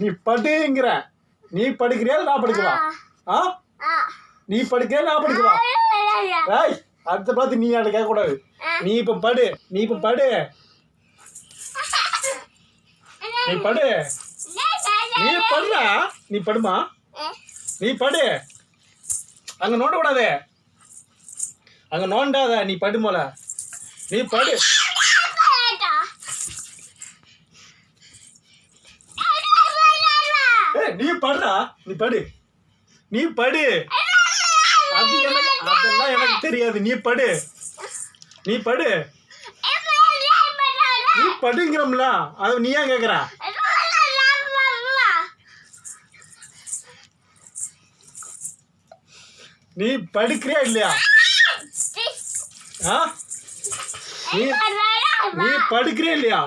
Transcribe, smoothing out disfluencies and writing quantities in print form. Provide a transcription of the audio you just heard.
நீ படுங்கிற. நீ படுக்கிறியா நான் படுக்கவா? நீ படுக்கிறியா நான் படுக்கவா? ஏய் அடுத்த பார்த்து நீ அதை கேட்கக்கூடாது. நீ இப்போ படு. நீ இப்போ படு. நீ படு. நீ படுறா. நீ படுமா. நீ படு. அங்கே நோண்ட கூடாது. அங்கே நோண்டாத. நீ படுமோல. நீ படு. நீ படுறா. நீ படு. நீ படு. அதெல்லாம் எனக்கு தெரியாது. நீ படு. நீ படு. நீ படுங்கிறோம்ல. அது நீ ஏன் கேட்குற? நீ படுக்கிறியா இல்லையா? நீ படுக்கிறியா இல்லையா?